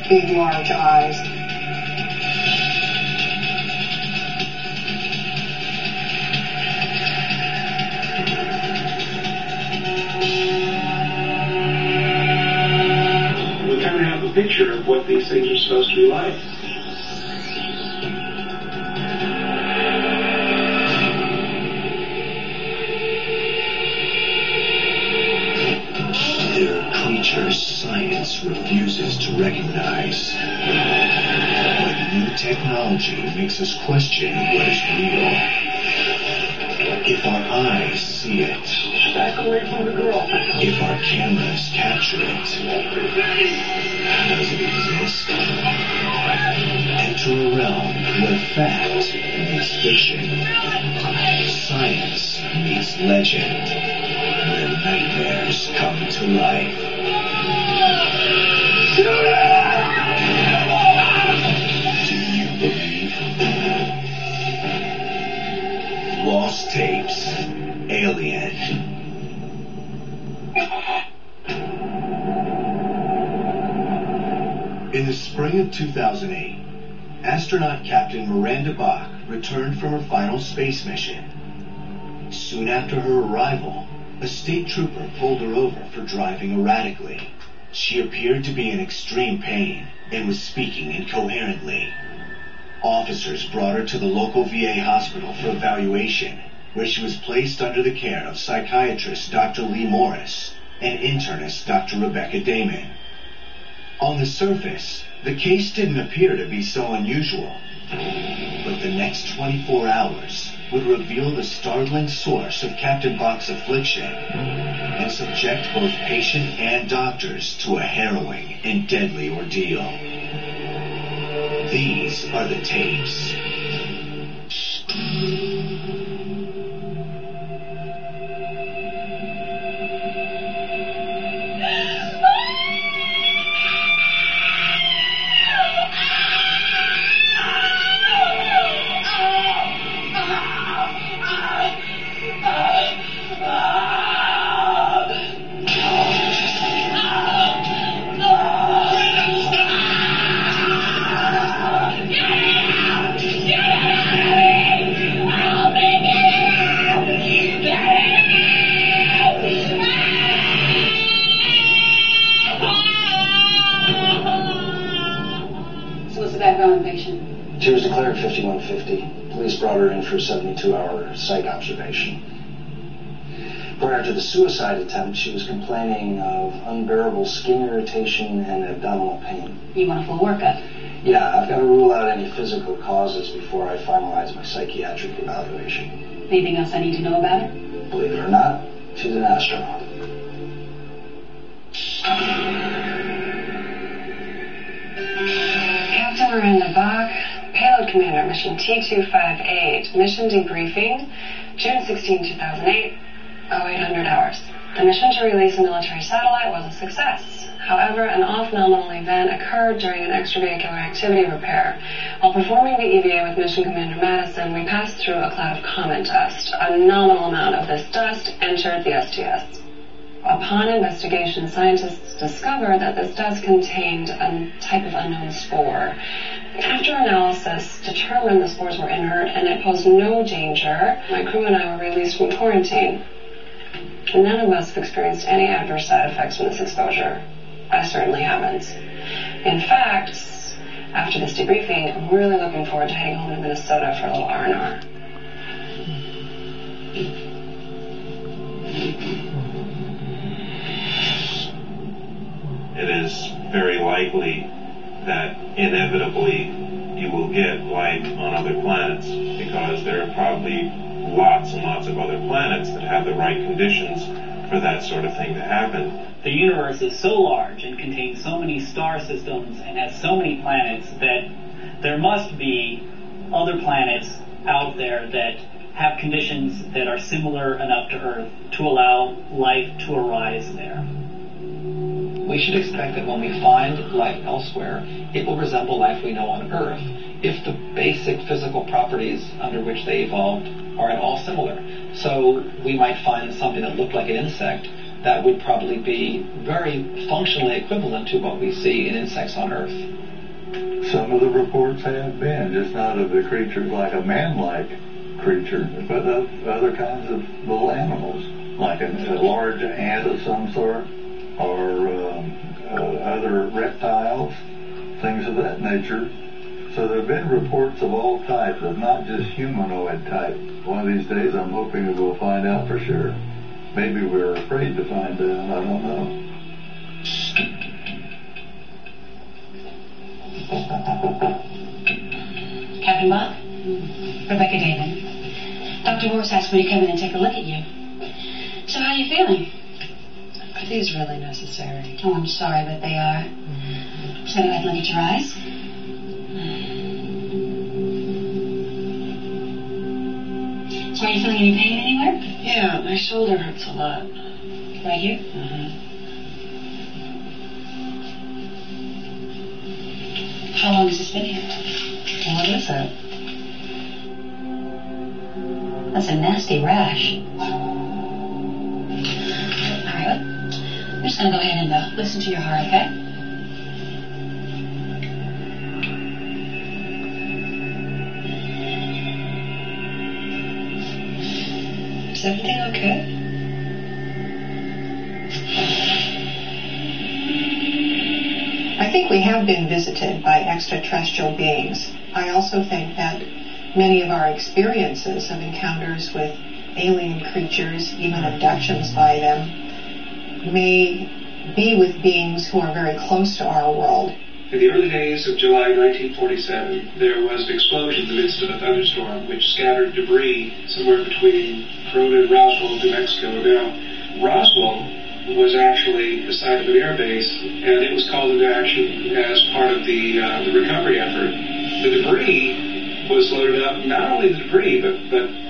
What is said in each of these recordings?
big, large eyes. We kind of have a picture of what these things are supposed to be like. There are creatures science refuses to recognize. But new technology makes us question what is real. If our eyes see it, Back away from the girl. if our cameras capture it, does it exist? Enter a realm where fact meets fiction, science meets legend, where nightmares come to life. Do you believe? Lost Tapes, Alien. In the spring of 2008, astronaut Captain Miranda Bach returned from her final space mission. Soon after her arrival, a state trooper pulled her over for driving erratically. She appeared to be in extreme pain and was speaking incoherently. Officers brought her to the local VA hospital for evaluation, where she was placed under the care of psychiatrist Dr. Lee Morris and internist Dr. Rebecca Damon. On the surface, the case didn't appear to be so unusual, but the next 24 hours would reveal the startling source of Captain Bach's affliction and subject both patient and doctors to a harrowing and deadly ordeal. These are the tapes. She was declared 5150. Police brought her in for a 72-hour psych observation. Prior to the suicide attempt, she was complaining of unbearable skin irritation and abdominal pain. You want a full workup? Yeah, I've got to rule out any physical causes before I finalize my psychiatric evaluation. Anything else I need to know about her? Believe it or not, she's an astronaut. Captain Miranda Bach, Payload Commander, Mission T258, Mission Debriefing, June 16, 2008, 0800 hours. The mission to release a military satellite was a success. However, an off-nominal event occurred during an extravehicular activity repair. While performing the EVA with Mission Commander Madison, we passed through a cloud of comet dust. A nominal amount of this dust entered the STS. Upon investigation, scientists discovered that this dust contained a type of unknown spore. After analysis, determined the spores were inert and it posed no danger. My crew and I were released from quarantine. None of us have experienced any adverse side effects from this exposure. I certainly haven't. In fact, after this debriefing, I'm really looking forward to heading home to Minnesota for a little R&R. It is very likely that inevitably you will get life on other planets, because there are probably lots and lots of other planets that have the right conditions for that sort of thing to happen. The universe is so large and contains so many star systems and has so many planets that there must be other planets out there that have conditions that are similar enough to Earth to allow life to arise there. We should expect that when we find life elsewhere, it will resemble life we know on Earth if the basic physical properties under which they evolved are at all similar. So we might find something that looked like an insect that would probably be very functionally equivalent to what we see in insects on Earth. Some of the reports have been, just not of the creatures like a man-like creature, but of other kinds of little animals, like a large ant of some sort, or other reptiles, things of that nature. So there have been reports of all types, of not just humanoid type. One of these days I'm hoping that we'll find out for sure. Maybe we're afraid to find out, I don't know. Captain Bach? Rebecca David. Dr. Morse asked me to come in and take a look at you. So how are you feeling? Are these really necessary? Oh, I'm sorry, but they are. So I'd like to look at your eyes. So are you feeling any pain anywhere? Yeah, my shoulder hurts a lot. Right here? Mm-hmm. How long has this been here? What is it? That's a nasty rash. Alright, I'm just going to go ahead and listen to your heart, okay? Is everything okay? I think we have been visited by extraterrestrial beings. I also think that many of our experiences of encounters with alien creatures, even abductions by them, may be with beings who are very close to our world. In the early days of July 1947, there was an explosion in the midst of a thunderstorm which scattered debris somewhere between Corona and Roswell, New Mexico. Now, Roswell was actually the site of an air base, and it was called into action as part of the recovery effort. The debris was loaded up, not only the debris, but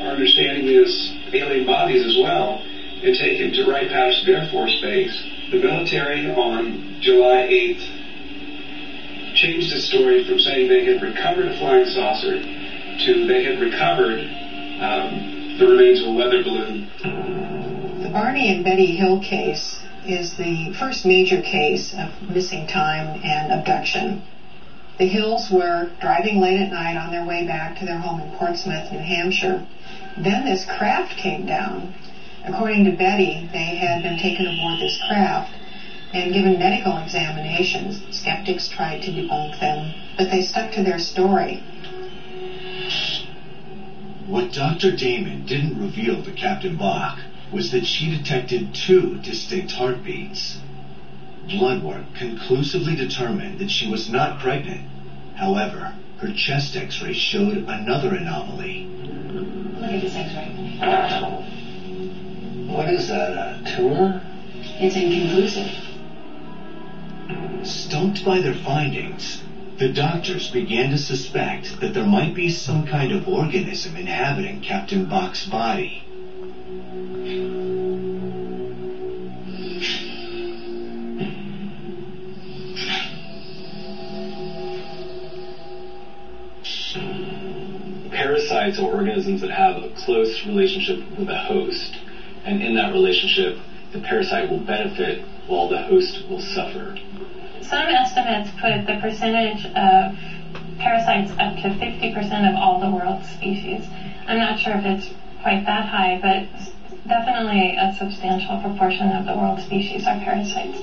our understanding is alien bodies as well, and taken to Wright-Patterson Air Force Base. The military on July 8th changed the story from saying they had recovered a flying saucer to they had recovered the remains of a weather balloon. The Barney and Betty Hill case is the first major case of missing time and abduction. The Hills were driving late at night on their way back to their home in Portsmouth, New Hampshire. Then this craft came down. According to Betty, they had been taken aboard this craft and given medical examinations. Skeptics tried to debunk them, but they stuck to their story. What Dr. Damon didn't reveal to Captain Bach was that she detected 2 distinct heartbeats. Blood work conclusively determined that she was not pregnant. However, her chest x-ray showed another anomaly. Look at this x-ray. What is that, a tumor? It's inconclusive. Stumped by their findings, the doctors began to suspect that there might be some kind of organism inhabiting Captain Bach's body. Parasites are organisms that have a close relationship with a host, and in that relationship, the parasite will benefit while the host will suffer. Some estimates put the percentage of parasites up to 50% of all the world's species. I'm not sure if it's quite that high, but definitely a substantial proportion of the world's species are parasites.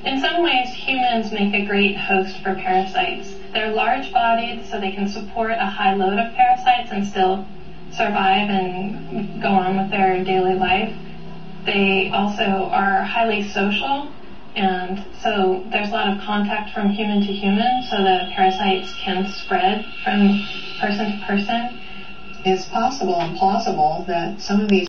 In some ways, humans make a great host for parasites. They're large-bodied, so they can support a high load of parasites and still survive and go on with their daily life. They also are highly social, and so there's a lot of contact from human to human, so the parasites can spread from person to person. It's possible and plausible that some of these